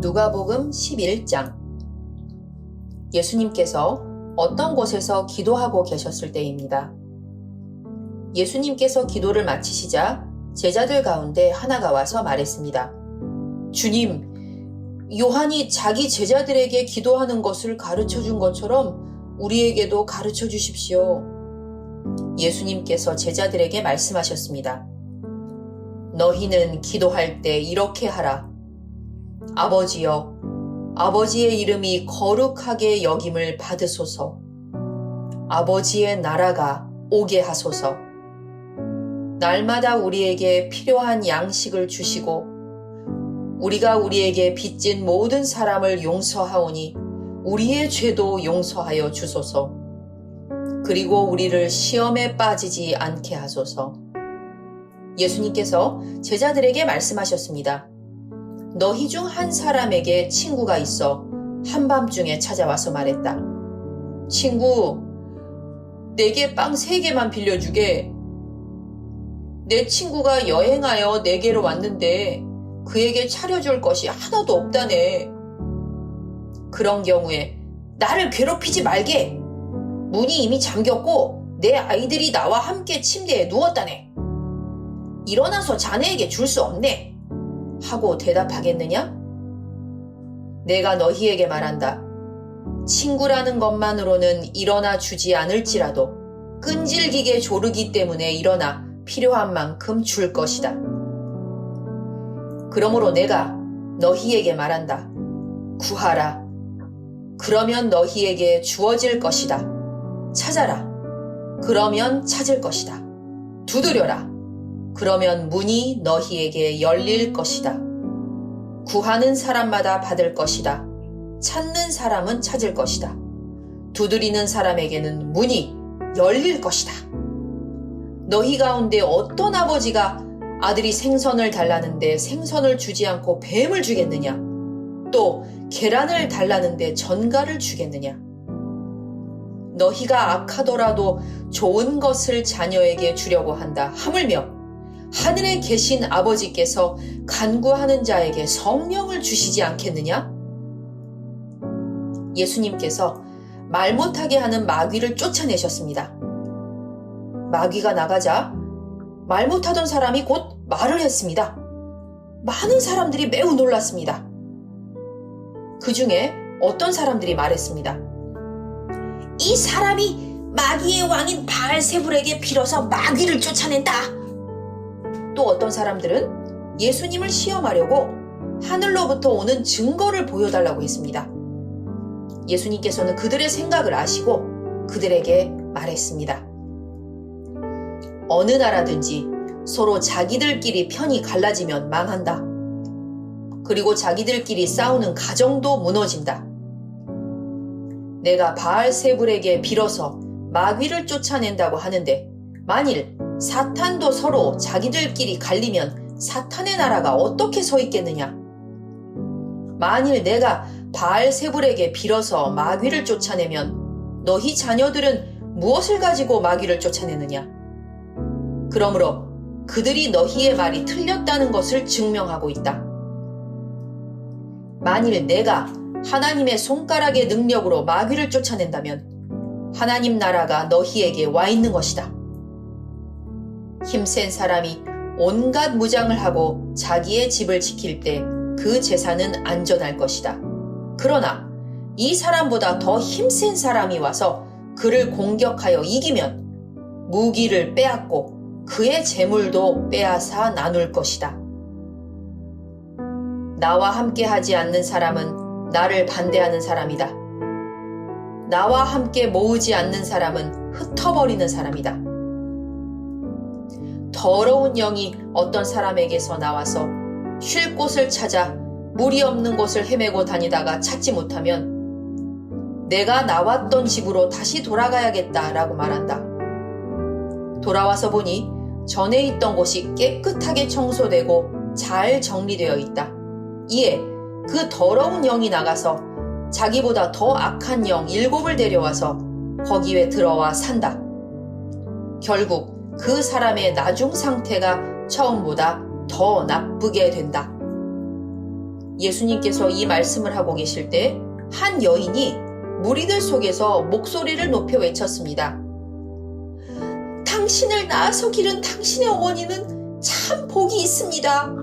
누가복음 11장. 예수님께서 어떤 곳에서 기도하고 계셨을 때입니다. 예수님께서 기도를 마치시자 제자들 가운데 하나가 와서 말했습니다. 주님, 요한이 자기 제자들에게 기도하는 것을 가르쳐 준 것처럼 우리에게도 가르쳐 주십시오. 예수님께서 제자들에게 말씀하셨습니다. 너희는 기도할 때 이렇게 하라. 아버지여, 아버지의 이름이 거룩하게 여김을 받으소서. 아버지의 나라가 오게 하소서. 날마다 우리에게 필요한 양식을 주시고 우리가 우리에게 빚진 모든 사람을 용서하오니 우리의 죄도 용서하여 주소서. 그리고 우리를 시험에 빠지지 않게 하소서. 예수님께서 제자들에게 말씀하셨습니다. 너희 중 한 사람에게 친구가 있어 한밤중에 찾아와서 말했다. 친구, 내게 빵 3개만 빌려주게. 내 친구가 여행하여 내게로 왔는데 그에게 차려줄 것이 하나도 없다네. 그런 경우에 나를 괴롭히지 말게. 문이 이미 잠겼고 내 아이들이 나와 함께 침대에 누웠다네. 일어나서 자네에게 줄 수 없네. 하고 대답하겠느냐? 내가 너희에게 말한다. 친구라는 것만으로는 일어나 주지 않을지라도 끈질기게 조르기 때문에 일어나 필요한 만큼 줄 것이다. 그러므로 내가 너희에게 말한다. 구하라. 그러면 너희에게 주어질 것이다. 찾아라. 그러면 찾을 것이다. 두드려라. 그러면 문이 너희에게 열릴 것이다. 구하는 사람마다 받을 것이다. 찾는 사람은 찾을 것이다. 두드리는 사람에게는 문이 열릴 것이다. 너희 가운데 어떤 아버지가 아들이 생선을 달라는데 생선을 주지 않고 뱀을 주겠느냐? 또 계란을 달라는데 전갈을 주겠느냐? 너희가 악하더라도 좋은 것을 자녀에게 주려고 한다. 하물며 하늘에 계신 아버지께서 간구하는 자에게 성령을 주시지 않겠느냐? 예수님께서 말 못하게 하는 마귀를 쫓아내셨습니다. 마귀가 나가자 말 못하던 사람이 곧 말을 했습니다. 많은 사람들이 매우 놀랐습니다. 그 중에 어떤 사람들이 말했습니다. 이 사람이 마귀의 왕인 바알세불에게 빌어서 마귀를 쫓아낸다. 또 어떤 사람들은 예수님을 시험하려고 하늘로부터 오는 증거를 보여달라고 했습니다. 예수님께서는 그들의 생각을 아시고 그들에게 말했습니다. 어느 나라든지 서로 자기들끼리 편이 갈라지면 망한다. 그리고 자기들끼리 싸우는 가정도 무너진다. 내가 바알세불에게 빌어서 마귀를 쫓아낸다고 하는데 만일 사탄도 서로 자기들끼리 갈리면 사탄의 나라가 어떻게 서 있겠느냐? 만일 내가 바알세불에게 빌어서 마귀를 쫓아내면 너희 자녀들은 무엇을 가지고 마귀를 쫓아내느냐? 그러므로 그들이 너희의 말이 틀렸다는 것을 증명하고 있다. 만일 내가 하나님의 손가락의 능력으로 마귀를 쫓아낸다면 하나님 나라가 너희에게 와 있는 것이다. 힘센 사람이 온갖 무장을 하고 자기의 집을 지킬 때 그 재산은 안전할 것이다. 그러나 이 사람보다 더 힘센 사람이 와서 그를 공격하여 이기면 무기를 빼앗고 그의 재물도 빼앗아 나눌 것이다. 나와 함께 하지 않는 사람은 나를 반대하는 사람이다. 나와 함께 모으지 않는 사람은 흩어버리는 사람이다. 더러운 영이 어떤 사람에게서 나와서 쉴 곳을 찾아 물이 없는 곳을 헤매고 다니다가 찾지 못하면 내가 나왔던 집으로 다시 돌아가야겠다라고 말한다. 돌아와서 보니 전에 있던 곳이 깨끗하게 청소되고 잘 정리되어 있다. 이에 그 더러운 영이 나가서 자기보다 더 악한 영 7을 데려와서 거기에 들어와 산다. 결국 그 사람의 나중 상태가 처음보다 더 나쁘게 된다. 예수님께서 이 말씀을 하고 계실 때 한 여인이 무리들 속에서 목소리를 높여 외쳤습니다. 당신을 낳아서 기른 당신의 어머니는 참 복이 있습니다.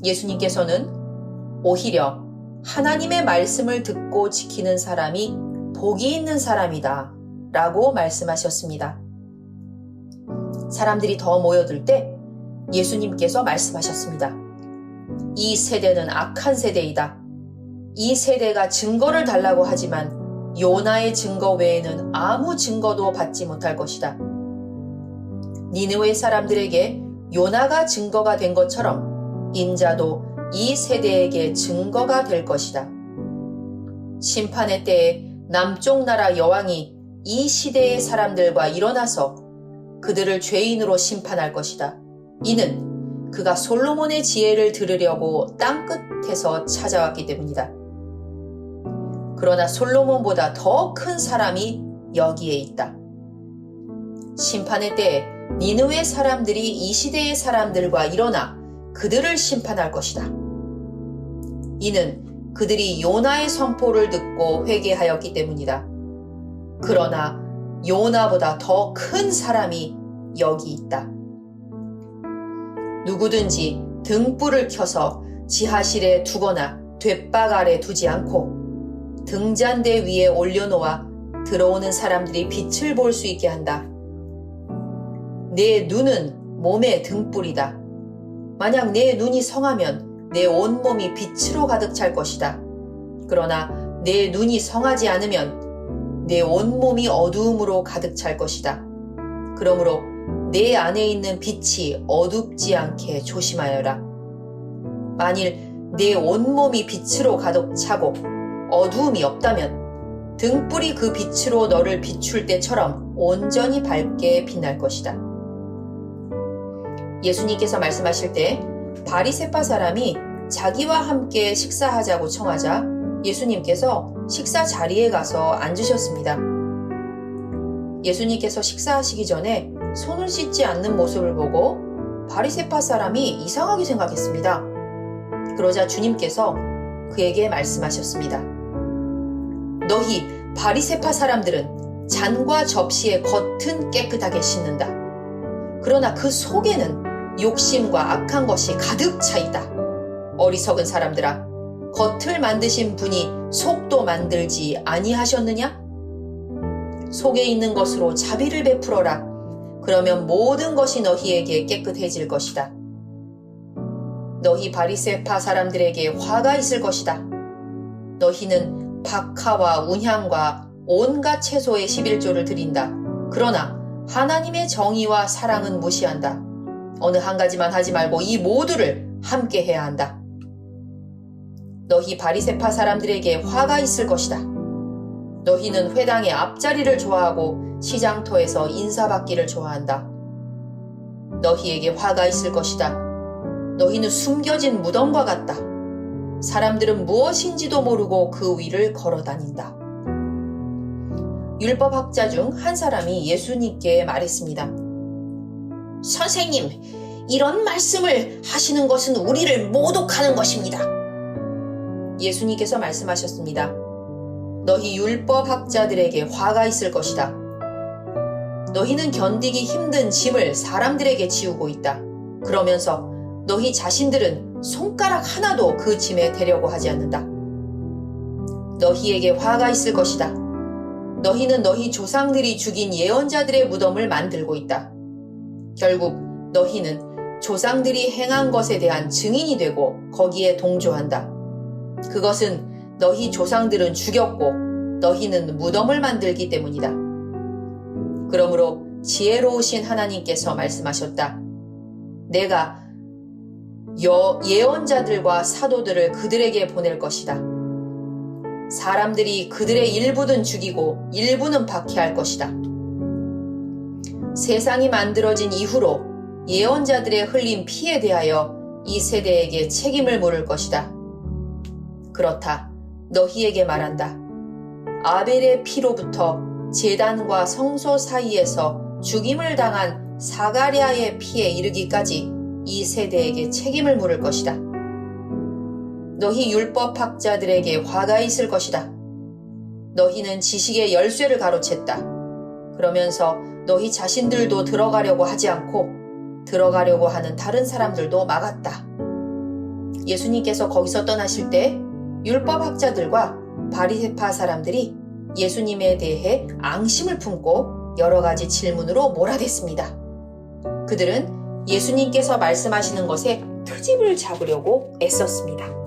예수님께서는 오히려 하나님의 말씀을 듣고 지키는 사람이 복이 있는 사람이다 라고 말씀하셨습니다. 사람들이 더 모여들 때 예수님께서 말씀하셨습니다. 이 세대는 악한 세대이다. 이 세대가 증거를 달라고 하지만 요나의 증거 외에는 아무 증거도 받지 못할 것이다. 니느웨 사람들에게 요나가 증거가 된 것처럼 인자도 이 세대에게 증거가 될 것이다. 심판의 때에 남쪽 나라 여왕이 이 시대의 사람들과 일어나서 그들을 죄인으로 심판할 것이다. 이는 그가 솔로몬의 지혜를 들으려고 땅끝에서 찾아왔기 때문이다. 그러나 솔로몬보다 더 큰 사람이 여기에 있다. 심판의 때에 니느웨 사람들이 이 시대의 사람들과 일어나 그들을 심판할 것이다. 이는 그들이 요나의 선포를 듣고 회개하였기 때문이다. 그러나 요나보다 더 큰 사람이 여기 있다. 누구든지 등불을 켜서 지하실에 두거나 돛박 아래 두지 않고 등잔대 위에 올려놓아 들어오는 사람들이 빛을 볼 수 있게 한다. 내 눈은 몸의 등불이다. 만약 내 눈이 성하면 내 온몸이 빛으로 가득 찰 것이다. 그러나 내 눈이 성하지 않으면 내 온몸이 어두움으로 가득 찰 것이다. 그러므로 내 안에 있는 빛이 어둡지 않게 조심하여라. 만일 내 온몸이 빛으로 가득 차고 어두움이 없다면 등불이 그 빛으로 너를 비출 때처럼 온전히 밝게 빛날 것이다. 예수님께서 말씀하실 때 바리새파 사람이 자기와 함께 식사하자고 청하자 예수님께서 식사 자리에 가서 앉으셨습니다. 예수님께서 식사하시기 전에 손을 씻지 않는 모습을 보고 바리새파 사람이 이상하게 생각했습니다. 그러자 주님께서 그에게 말씀하셨습니다. 너희 바리새파 사람들은 잔과 접시의 겉은 깨끗하게 씻는다. 그러나 그 속에는 욕심과 악한 것이 가득 차 있다. 어리석은 사람들아, 겉을 만드신 분이 속도 만들지 아니하셨느냐? 속에 있는 것으로 자비를 베풀어라. 그러면 모든 것이 너희에게 깨끗해질 것이다. 너희 바리새파 사람들에게 화가 있을 것이다. 너희는 박하와 운향과 온갖 채소의 11조를 드린다. 그러나 하나님의 정의와 사랑은 무시한다. 어느 한 가지만 하지 말고 이 모두를 함께 해야 한다. 너희 바리새파 사람들에게 화가 있을 것이다. 너희는 회당의 앞자리를 좋아하고 시장터에서 인사받기를 좋아한다. 너희에게 화가 있을 것이다. 너희는 숨겨진 무덤과 같다. 사람들은 무엇인지도 모르고 그 위를 걸어다닌다. 율법학자 중 한 사람이 예수님께 말했습니다. 선생님, 이런 말씀을 하시는 것은 우리를 모독하는 것입니다. 예수님께서 말씀하셨습니다. 너희 율법학자들에게 화가 있을 것이다. 너희는 견디기 힘든 짐을 사람들에게 지우고 있다. 그러면서 너희 자신들은 손가락 하나도 그 짐에 대려고 하지 않는다. 너희에게 화가 있을 것이다. 너희는 너희 조상들이 죽인 예언자들의 무덤을 만들고 있다. 결국 너희는 조상들이 행한 것에 대한 증인이 되고 거기에 동조한다. 그것은 너희 조상들은 죽였고 너희는 무덤을 만들기 때문이다. 그러므로 지혜로우신 하나님께서 말씀하셨다. 내가 예언자들과 사도들을 그들에게 보낼 것이다. 사람들이 그들의 일부는 죽이고 일부는 박해할 것이다. 세상이 만들어진 이후로 예언자들의 흘린 피에 대하여 이 세대에게 책임을 물을 것이다. 그렇다. 너희에게 말한다. 아벨의 피로부터 제단과 성소 사이에서 죽임을 당한 사가랴의 피에 이르기까지 이 세대에게 책임을 물을 것이다. 너희 율법학자들에게 화가 있을 것이다. 너희는 지식의 열쇠를 가로챘다. 그러면서 너희 자신들도 들어가려고 하지 않고 들어가려고 하는 다른 사람들도 막았다. 예수님께서 거기서 떠나실 때 율법학자들과 바리새파 사람들이 예수님에 대해 앙심을 품고 여러 가지 질문으로 몰아댔습니다. 그들은 예수님께서 말씀하시는 것에 트집을 잡으려고 애썼습니다.